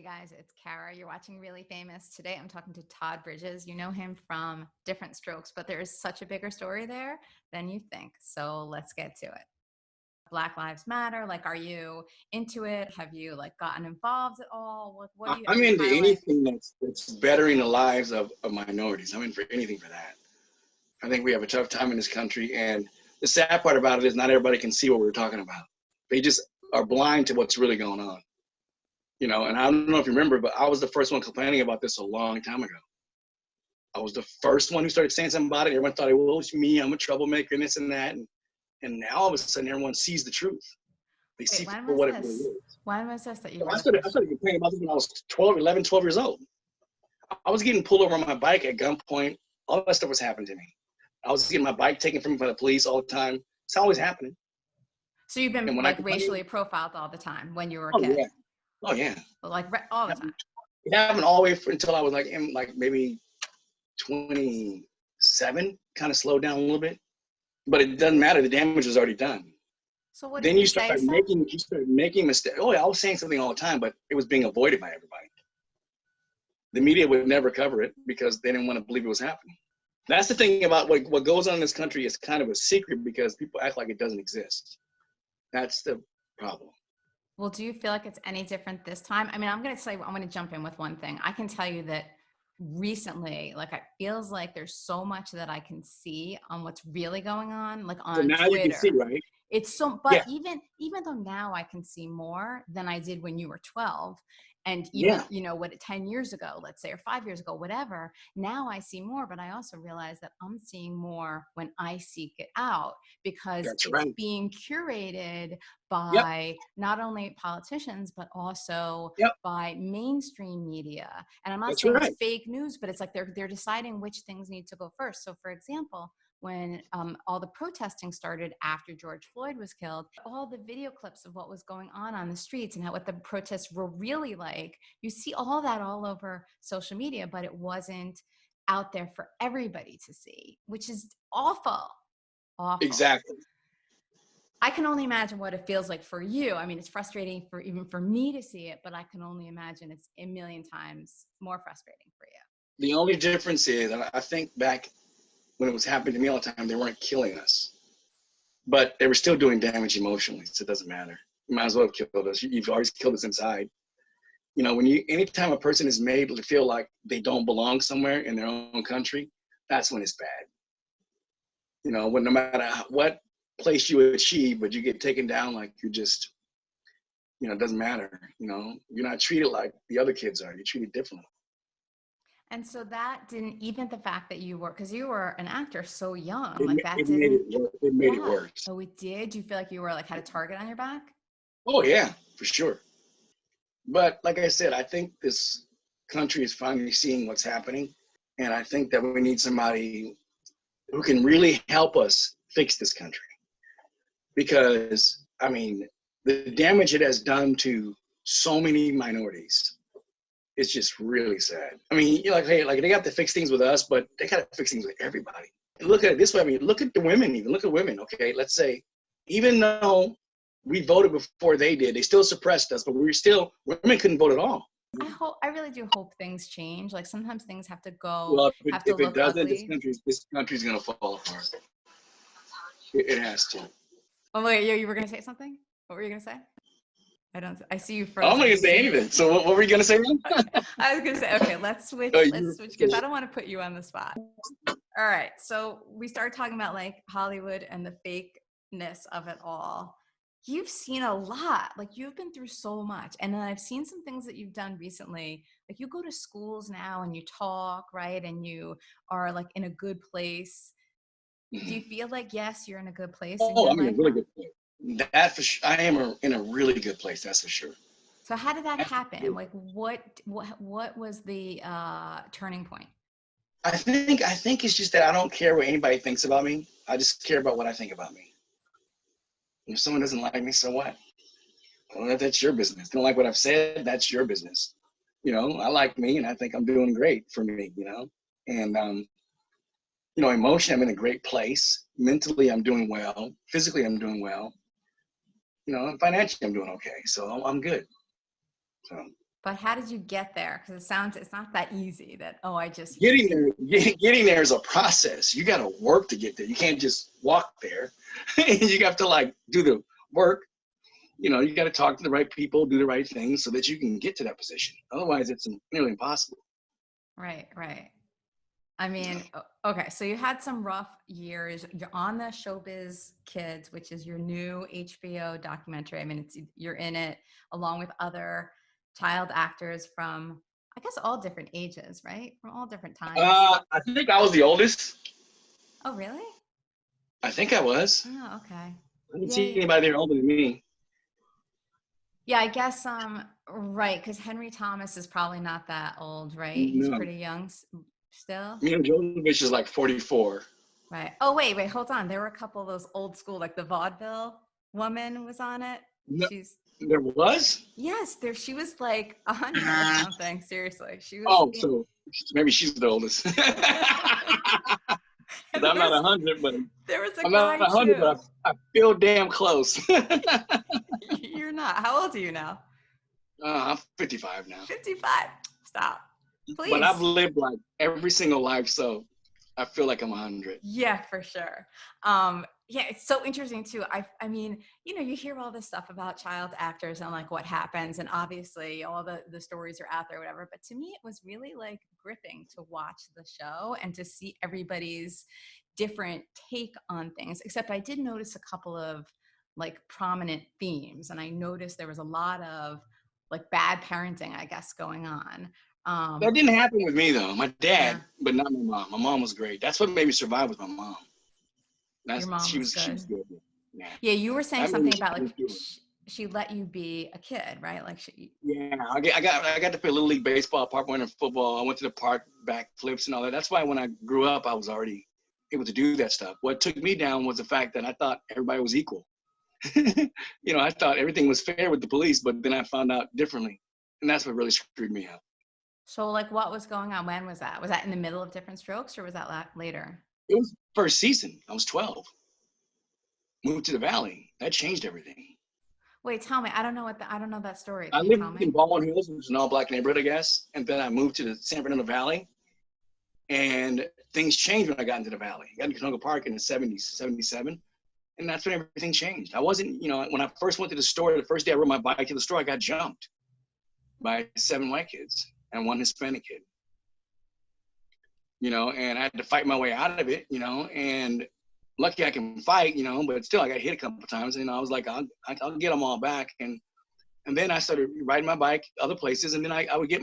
Hey guys, it's Kara. You're watching Really Famous. Today I'm talking to Todd Bridges. You know him from Diff'rent Strokes, but there is such a bigger story there than you think. So let's get to it. Black Lives Matter, like, are you into it? Have you like gotten involved at all? What do you I'm into highlight? anything that's bettering the lives of minorities. I'm in for anything for that. I think we have a tough time in this country, and the sad part about it is not everybody can see what we're talking about. They just are blind to what's really going on. You know, and I don't know if you remember, but I was the first one complaining about this a long time ago. I was the first one who started saying something about it. Everyone thought, well, it's me, I'm a troublemaker, and this and that. And now all of a sudden, everyone sees the truth. They see for what it really is. When was this that you were I started complaining about this when I was 12 years old. I was getting pulled over on my bike at gunpoint. All that stuff was happening to me. I was getting my bike taken from me by the police all the time. It's always happening. So you've been like racially profiled all the time when you were a kid? Yeah. Oh, yeah. Like all the time? It happened all the way until I was like in maybe 27, kind of slowed down a little bit. But it doesn't matter. The damage was already done. So what then you start making mistakes. Oh, yeah, I was saying something all the time, but it was being avoided by everybody. The media would never cover it because they didn't want to believe it was happening. That's the thing about what goes on in this country is kind of a secret because people act like it doesn't exist. That's the problem. Well, do you feel like it's any different this time? I mean, I'm going to jump in with one thing. I can tell you that recently, like, it feels like there's so much that I can see on what's really going on, like on now Twitter. You can see, right? It's so, but yeah. even though now I can see more than I did when you were 12, and even, you know, 10 years ago, let's say, or 5 years ago, whatever, now I see more, but I also realize that I'm seeing more when I seek it out because it's being curated by not only politicians, but also by mainstream media. And I'm not saying it's fake news, but it's like they're deciding which things need to go first. So for example, when all the protesting started after George Floyd was killed, all the video clips of what was going on the streets and what the protests were really like, you see all that all over social media, but it wasn't out there for everybody to see, which is awful. Exactly. I can only imagine what it feels like for you. I mean, it's frustrating even for me to see it, but I can only imagine it's a million times more frustrating for you. The only difference is, I think back when it was happening to me all the time, they weren't killing us, but they were still doing damage emotionally. So it doesn't matter. You might as well have killed us. You've always killed us inside. You know, anytime a person is made to feel like they don't belong somewhere in their own country, that's when it's bad. You know, no matter what place you achieve, but you get taken down like you're just, you know, it doesn't matter. You know, you're not treated like the other kids are. You're treated differently. And so that didn't, even the fact that you were, because you were an actor so young, it made it worse. Oh, it did? Do you feel like you were had a target on your back? Oh yeah, for sure. But like I said, I think this country is finally seeing what's happening. And I think that we need somebody who can really help us fix this country. Because, I mean, the damage it has done to so many minorities, it's just really sad. I mean, you're like, hey, like they have to fix things with us, but they got to fix things with everybody. And look at it this way. I mean, look at the women even. Look at women, okay? Let's say, even though we voted before they did, they still suppressed us, but women couldn't vote at all. I really do hope things change. Like sometimes things have to go, well, if it doesn't, this country's going to fall apart. It has to. Oh, wait, you were going to say something? What were you going to say? I see you frozen. I'm not going to say anything. So what were you going to say? I was going to say, okay, let's switch because I don't want to put you on the spot. All right. So we started talking about like Hollywood and the fakeness of it all. You've seen a lot. Like you've been through so much. And then I've seen some things that you've done recently. Like you go to schools now and you talk, right? And you are like in a good place. Do you feel like, yes, you're in a good place? Oh, I'm in a really good place. That for sure. I am in a really good place. That's for sure. So how did that happen? Like what was the turning point? I think it's just that I don't care what anybody thinks about me. I just care about what I think about me. If someone doesn't like me, so what? Well, that's your business. They don't like what I've said, that's your business. You know, I like me and I think I'm doing great for me, you know? And, you know, emotionally, I'm in a great place. Mentally, I'm doing well. Physically, I'm doing well. You know, and financially, I'm doing okay. So I'm good. So But how did you get there? Because it's not that easy that, oh, I just. Getting there is a process. You got to work to get there. You can't just walk there. You have to like do the work. You got to talk to the right people, do the right things so that you can get to that position. Otherwise, it's nearly impossible. Right. I mean, okay, so you had some rough years. You're on the Showbiz Kids, which is your new HBO documentary. I mean, you're in it along with other child actors from, I guess, all different ages, right? From all different times. I think I was the oldest. Oh, really? I think I was. Oh, okay. I didn't see anybody there older than me. Yeah, I guess, right, because Henry Thomas is probably not that old, right? No. He's pretty young still. Jovovich is like 44. Right. Oh, wait, hold on. There were a couple of those old school, like the vaudeville woman was on it. No, there was? Yes, she was like 100 or something. Seriously, she was. Oh, so maybe she's the oldest. I'm not 100, but there was a I'm guy not 100, too. but I feel damn close. You're not. How old are you now? I'm 55 now. 55. Stop. Please. But I've lived like every single life, so I feel like I'm 100. Yeah, for sure. Yeah, it's so interesting too. I mean, you hear all this stuff about child actors and like what happens, and obviously all the stories are out there, whatever. But to me, it was really like gripping to watch the show and to see everybody's different take on things. Except I did notice a couple of like prominent themes, and I noticed there was a lot of like bad parenting, I guess, going on. That didn't happen with me though. My dad, but not my mom. My mom was great. That's what made me survive with my mom. Your mom she was good. Yeah. Yeah, you were saying something about like she let you be a kid, right? Like Yeah, I got to play Little League baseball, park running football. I went to the park, backflips and all that. That's why when I grew up, I was already able to do that stuff. What took me down was the fact that I thought everybody was equal. I thought everything was fair with the police, but then I found out differently, and that's what really screwed me up. So, like, what was going on? When was that? Was that in the middle of Diff'rent Strokes, or was that later? It was first season. I was 12. Moved to the Valley. That changed everything. Wait, tell me. I don't know that story. I lived in Baldwin Hills, which is an all-black neighborhood, I guess, and then I moved to the San Fernando Valley, and things changed when I got into the Valley. I got into Canoga Park in the 70s, 77, and that's when everything changed. I wasn't, when I first went to the store, the first day I rode my bike to the store, I got jumped by 7 white kids and 1 Hispanic kid. And I had to fight my way out of it, and lucky I can fight, but still I got hit a couple of times, and I was like, I'll get them all back. And then I started riding my bike other places, and then I would get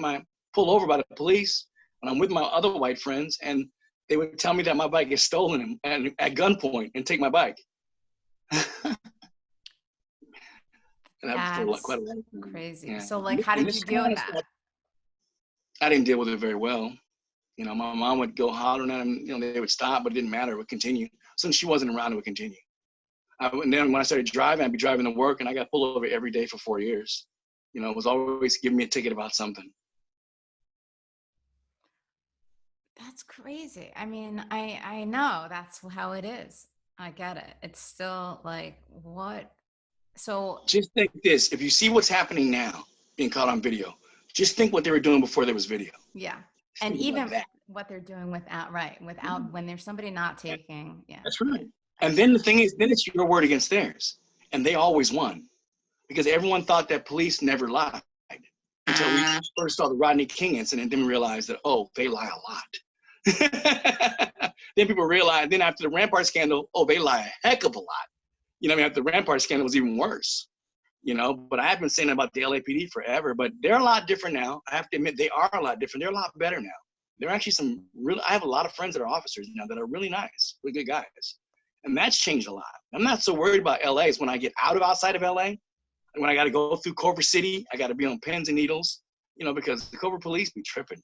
pulled over by the police when I'm with my other white friends, and they would tell me that my bike is stolen and at gunpoint and take my bike. And that was for quite a long time. Crazy. Yeah. So like, how did you deal with that? I didn't deal with it very well. My mom would go hollering at them, they would stop, but it didn't matter, it would continue. Since she wasn't around, it would continue. And then when I started driving, I'd be driving to work, and I got pulled over every day for 4 years. It was always giving me a ticket about something. That's crazy. I mean, I know that's how it is. I get it. It's still like, what? So just think this, if you see what's happening now, being caught on video, just think what they were doing before there was video. Yeah. And even what they're doing without when there's somebody not taking. Yeah. That's right. And then the thing is, then it's your word against theirs. And they always won. Because everyone thought that police never lied. Until we first saw the Rodney King incident, then we realized that, they lie a lot. Then people realized, then after the Rampart scandal, they lie a heck of a lot. After the Rampart scandal was even worse. But I have been saying about the LAPD forever, but they're a lot different now. I have to admit, they are a lot different. They're a lot better now. They're actually I have a lot of friends that are officers now that are really nice, really good guys. And that's changed a lot. I'm not so worried about LA. It's when I get outside of LA, and when I got to go through Culver City, I got to be on pins and needles, because the Culver police be tripping.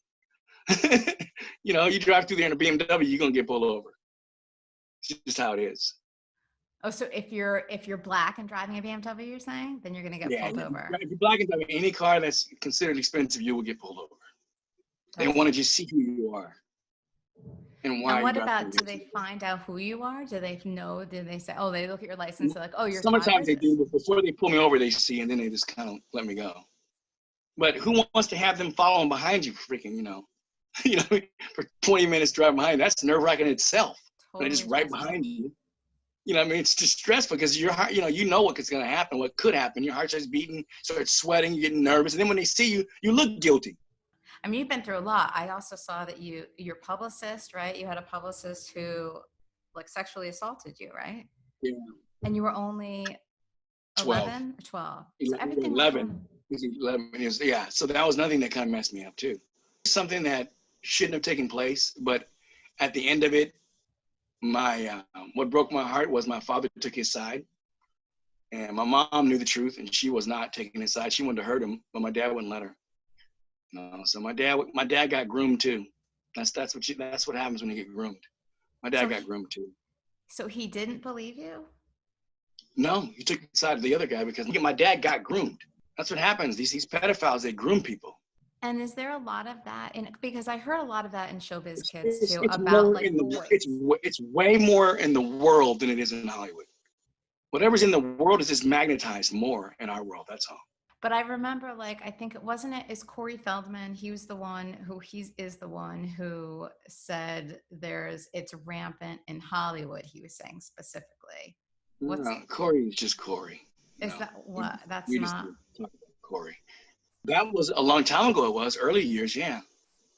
You drive through there in a BMW, you're going to get pulled over. It's just how it is. Oh, so if you're black and driving a BMW, you're saying, then you're going to get pulled over. If you're black and driving any car that's considered expensive, you will get pulled over. They want to just see who you are and why. And what about, do they find out who you are? Do they know? Do they say, they look at your license, they're like, you're sometimes they do, but before they pull me over, they see, and then they just kind of let me go. But who wants to have them following behind you for freaking, for 20 minutes driving behind? That's nerve-wracking in itself. Totally. They're just right behind you. It's just stressful because your heart, you know what's going to happen, what could happen. Your heart starts beating, starts sweating, you're getting nervous. And then when they see you, you look guilty. I mean, you've been through a lot. I also saw that your publicist, right? You had a publicist who sexually assaulted you, right? Yeah. And you were only 11 or 12. So everything 11. 11 years. Yeah. So that was nothing that kind of messed me up too. Something that shouldn't have taken place, but at the end of it, what broke my heart was my father took his side, and my mom knew the truth, and she was not taking his side. She wanted to hurt him, but my dad wouldn't let her. So my dad got groomed too. That's what happens when you get groomed. My dad got groomed too. So he didn't believe you? No, he took the side of the other guy because my dad got groomed. That's what happens. These pedophiles, they groom people. And is there a lot of that because I heard a lot of that in Showbiz Kids too, it's about it's way more in the world than it is in Hollywood. Whatever's in the world is just magnetized more in our world. That's all. But I remember, I think is Corey Feldman. He was the one who said it's rampant in Hollywood. He was saying specifically. Corey is just Corey. Is that what? That's not. Just talk about Corey. That was a long time ago. It was early years. Yeah.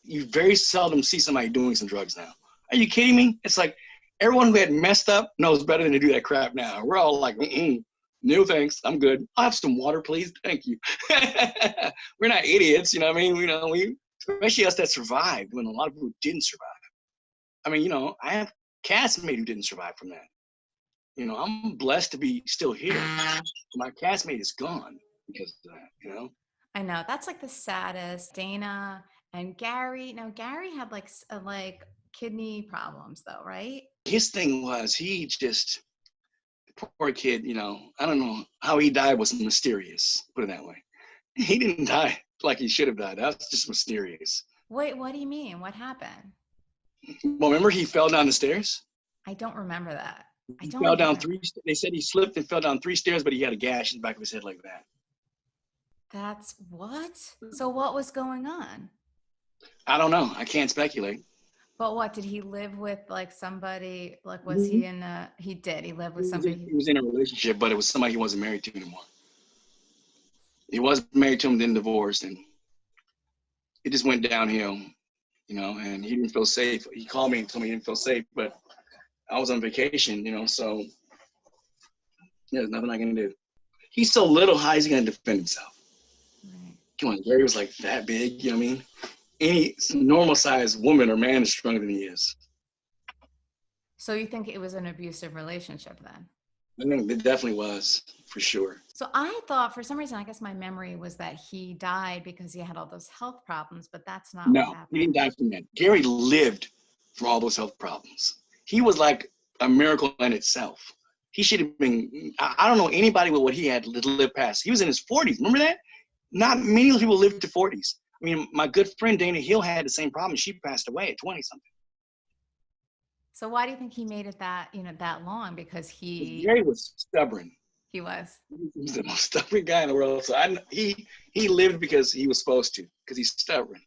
You very seldom see somebody doing some drugs now. Are you kidding me? It's like everyone who had messed up knows better than to do that crap now. We're all like, no thanks, I'm good. I'll have some water, please. Thank you. We're not idiots, you know what I mean? We especially us that survived when a lot of people didn't survive. I mean, I have castmate who didn't survive from that. I'm blessed to be still here. My castmate is gone because of that, I know. That's the saddest. Dana and Gary. Now Gary had kidney problems though, right? His thing was poor kid, I don't know how he died was mysterious, put it that way. He didn't die like he should have died. That was just mysterious. Wait, what do you mean? What happened? Well, remember he fell down the stairs? I don't remember that. He fell down they said he slipped and fell down 3 stairs, but he had a gash in the back of his head like that. That's what? So what was going on? I don't know. I can't speculate. But what, did he live with somebody, was he in he lived with somebody? He was in a relationship, but it was somebody he wasn't married to anymore. He wasn't married to him, then divorced, and it just went downhill, and he didn't feel safe. He called me and told me he didn't feel safe, but I was on vacation, so there's nothing I can do. He's so little, how is he going to defend himself? Right. Come on, Gary was that big, you know what I mean? Any normal sized woman or man is stronger than he is. So you think it was an abusive relationship then? I think it definitely was, for sure. So I thought, for some reason, I guess my memory was that he died because he had all those health problems, but that's not what happened. No, he didn't die from that. Gary lived from all those health problems. He was like a miracle in itself. He should have been, I don't know anybody with what he had to live past. He was in his 40s. Remember that? Not many people live to 40s. I mean, my good friend Dana Hill had the same problem. She passed away at 20-something. So why do you think he made it that long? Because Gary was stubborn. He was. He was the most stubborn guy in the world. So he lived because he was supposed to, because he's stubborn.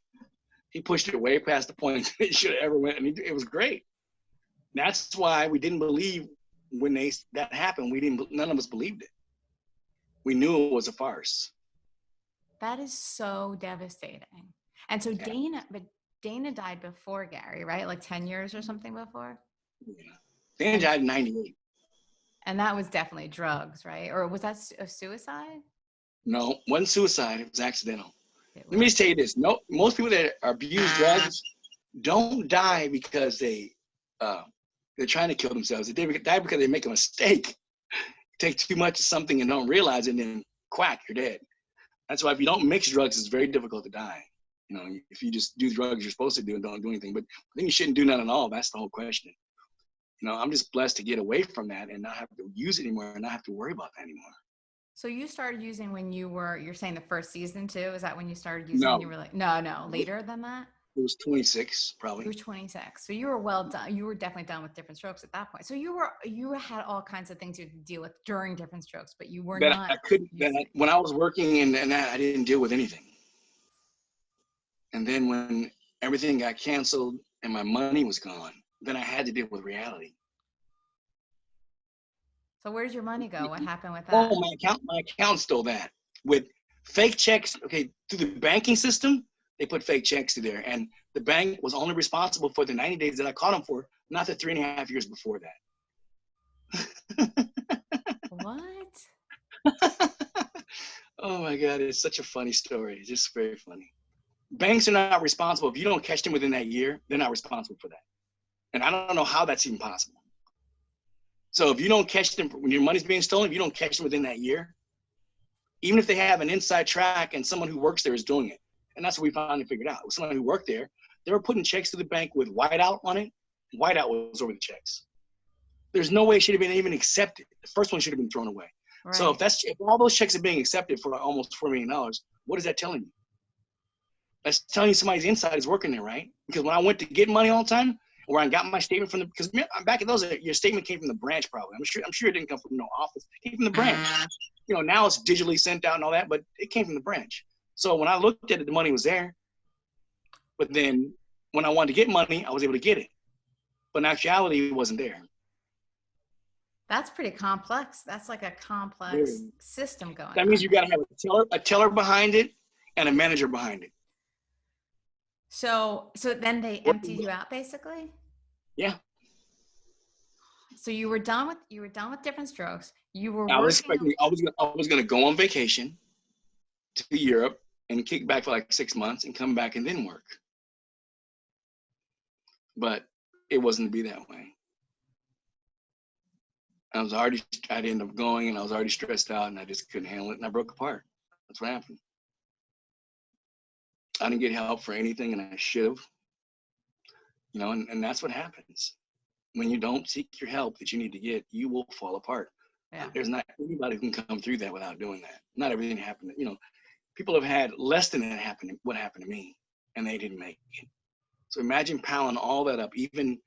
He pushed it way past the point that he should have ever went, and it was great. That's why we didn't believe when that happened. None of us believed it. We knew it was a farce. That is so devastating. And so Dana died before Gary, right? 10 years or something before? Yeah. Dana died in 98. And that was definitely drugs, right? Or was that a suicide? No, it wasn't suicide. It was accidental. Let me just tell you this. No, most people that abuse drugs don't die because they're trying to kill themselves. They die because they make a mistake. Take too much of something and don't realize it, and then quack, you're dead. That's why if you don't mix drugs, it's very difficult to die. If you just do drugs you're supposed to do and don't do anything. But I think you shouldn't do none at all. That's the whole question. I'm just blessed to get away from that and not have to use it anymore and not have to worry about that anymore. So you started using when you're saying the first season too? Is that when you started using? No. When you were no, later than that? It was 26, probably. You were 26. So you were well done. You were definitely done with Diff'rent Strokes at that point. So you had all kinds of things you had to deal with during Diff'rent Strokes, but you were not. When I was working in that, I didn't deal with anything. And then when everything got canceled and my money was gone, then I had to deal with reality. So where did your money go? What happened with that? Oh, my account stole that with fake checks. Okay, through the banking system, they put fake checks to there, and the bank was only responsible for the 90 days that I caught them for, not the 3.5 years before that. What? Oh my God, it's such a funny story. It's just very funny. Banks are not responsible. If you don't catch them within that year, they're not responsible for that. And I don't know how that's even possible. So if you don't catch them when your money's being stolen, if you don't catch them within that year, even if they have an inside track and someone who works there is doing it. And that's what we finally figured out. It was someone who worked there. They were putting checks to the bank with whiteout on it. Whiteout was over the checks. There's no way it should have been even accepted. The first one should have been thrown away. Right. So if all those checks are being accepted for almost $4 million, what is that telling you? That's telling you somebody's inside is working there, right? Because when I went to get money all the time, where I got my statement from because back in those, your statement came from the branch probably. I'm sure it didn't come from no office. It came from the branch. You know, now it's digitally sent out and all that, but it came from the branch. So when I looked at it, the money was there. But then when I wanted to get money, I was able to get it. But in actuality, it wasn't there. That's pretty complex. That's like a complex system going on. That means you got to have a teller behind it and a manager behind it. So then they emptied you out basically? Yeah. So you were done with Diff'rent Strokes. You were I was going to go on vacation to Europe and kick back for like 6 months and come back and then work. But it wasn't to be that way. I'd end up going and I was already stressed out and I just couldn't handle it and I broke apart. That's what happened. I didn't get help for anything and I should have. You know, and that's what happens. When you don't seek your help that you need to get, you will fall apart. Yeah. There's not anybody who can come through that without doing that. Not everything happened. You know, people have had less than that happen. What happened to me, and they didn't make it. So imagine piling all that up, even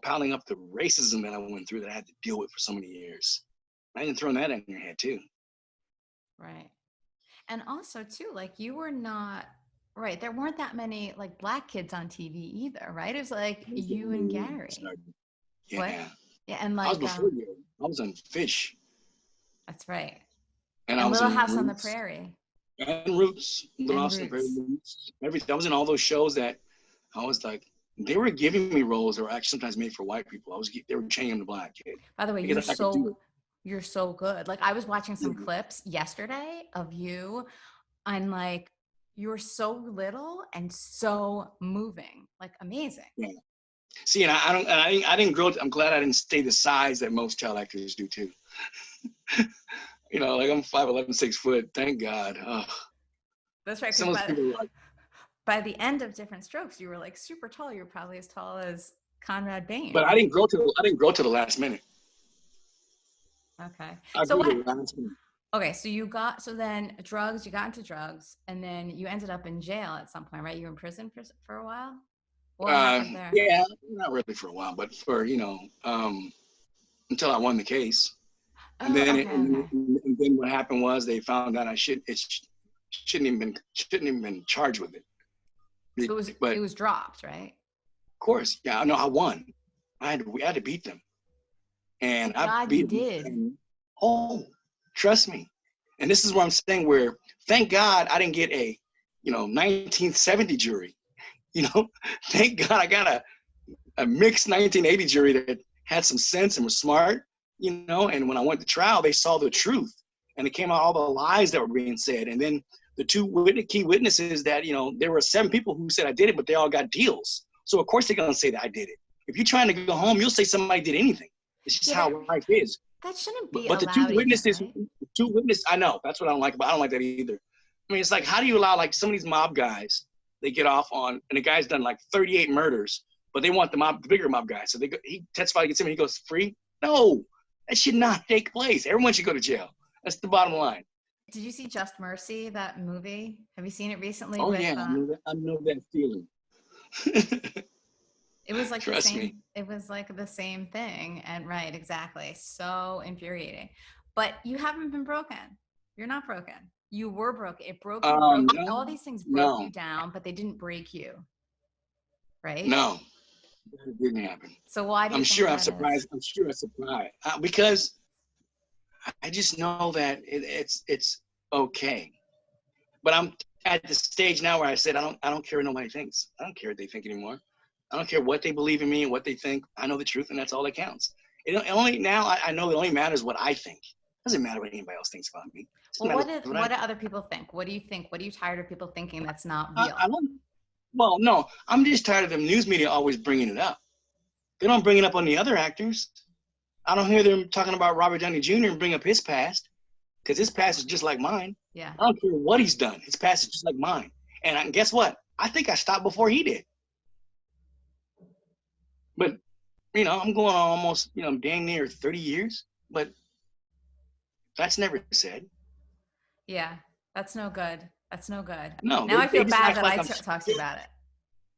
piling up the racism that I went through that I had to deal with for so many years. Imagine throwing that in your head too. Right, and also too, like you were not. Right. There weren't that many like black kids on TV either, right? It was like you and Gary. Yeah. What? Yeah. And like I was before you. I was on Fish. That's right. And I was Little House on the Prairie. And Roots. Little House on the Prairie. Everything. I was in all those shows that I was like, they were giving me roles that were actually sometimes made for white people. They were changing the black kid. By the way, you're so good. Like I was watching some clips yesterday of you. I'm like, you're so little and so moving, like amazing. Yeah. See, and I didn't grow. I'm glad I didn't stay the size that most child actors do too. Like I'm 5'11", 6 foot. Thank God. Oh. That's right. By the end of Diff'rent Strokes, you were like super tall. You're probably as tall as Conrad Bain. But I didn't grow to the last minute. Okay. Okay, so you got you got into drugs, and then you ended up in jail at some point, right? You were in prison for a while? What happened there? Yeah, not really for a while, but for, until I won the case. And then what happened was they found out shouldn't even been charged with it. So it was dropped, right? Of course. Yeah, no, I won. We had to beat them. And I beat them. Oh, trust me. And this is what I'm saying, where thank God I didn't get a 1970 jury. Thank God I got a mixed 1980 jury that had some sense and was smart, and when I went to trial, they saw the truth and it came out all the lies that were being said. And then the two key witnesses that, there were 7 people who said I did it, but they all got deals. So of course they're going to say that I did it. If you're trying to go home, you'll say somebody did anything. It's just how life is. That shouldn't be But allowed. the two witnesses, right? I know, that's what I don't like about. I don't like that either. I mean, it's like, how do you allow like some of these mob guys, they get off on, and the guy's done like 38 murders, but they want the bigger mob guy. So he testifies against him and he goes free. No, that should not take place. Everyone should go to jail. That's the bottom line. Did you see Just Mercy, that movie? Have you seen it recently? Oh, yeah, I know that feeling. It was like Trust me. It was like the same thing. And right, exactly. So infuriating. But you haven't been broken. You're not broken. You were broken. It broke you. No, all these things broke you down, but they didn't break you. Right? No, it didn't happen. So why do you I'm think sure I'm that surprised. is? I'm sure I'm surprised because I just know that it's okay. But I'm at the stage now where I said I don't care what nobody thinks. I don't care what they think anymore. I don't care what they believe in me and what they think. I know the truth, and that's all that counts. I know it only matters what I think. It doesn't matter what anybody else thinks about me. Well, what do other people think? What do you think? What are you tired of people thinking that's not real? Well, no, I'm just tired of the news media always bringing it up. They don't bring it up on the other actors. I don't hear them talking about Robert Downey Jr. and bring up his past, because his past is just like mine. Yeah. I don't care what he's done. His past is just like mine. And guess what? I think I stopped before he did. But, I'm going on almost, damn near 30 years. But that's never said. Yeah, that's no good. That's no good. No. Now I feel bad that I talked to you about it.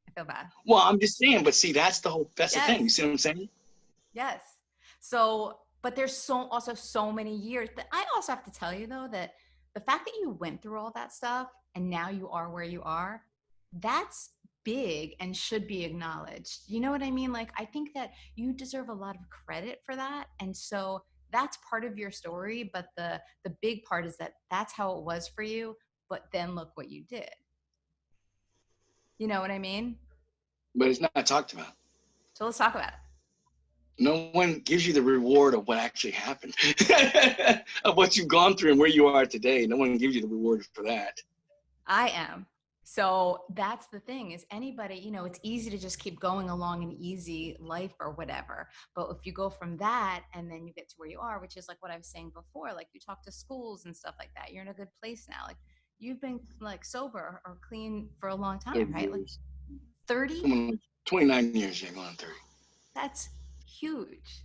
I feel bad. Well, I'm just saying, but see, that's the thing. You see what I'm saying? Yes. So, but there's also so many years. But I also have to tell you, though, that the fact that you went through all that stuff and now you are where you are, that's big and should be acknowledged. You know what I mean? Like, I think that you deserve a lot of credit for that. And so that's part of your story. But the big part is that that's how it was for you. But then look what you did. You know what I mean? But it's not talked about. So let's talk about it. No one gives you the reward of what actually happened, of what you've gone through and where you are today. No one gives you the reward for that. I am. So that's the thing is anybody, it's easy to just keep going along an easy life or whatever. But if you go from that and then you get to where you are, which is like what I was saying before, like you talk to schools and stuff like that, you're in a good place now. Like you've been like sober or clean for a long time, right? Like 30? 29 years, yeah, going on 30. That's huge.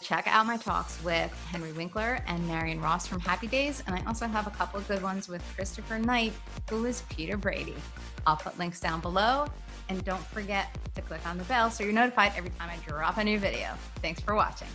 Check out my talks with Henry Winkler and Marion Ross from Happy Days. And I also have a couple of good ones with Christopher Knight, who is Peter Brady. I'll put links down below. And don't forget to click on the bell so you're notified every time I drop a new video. Thanks for watching.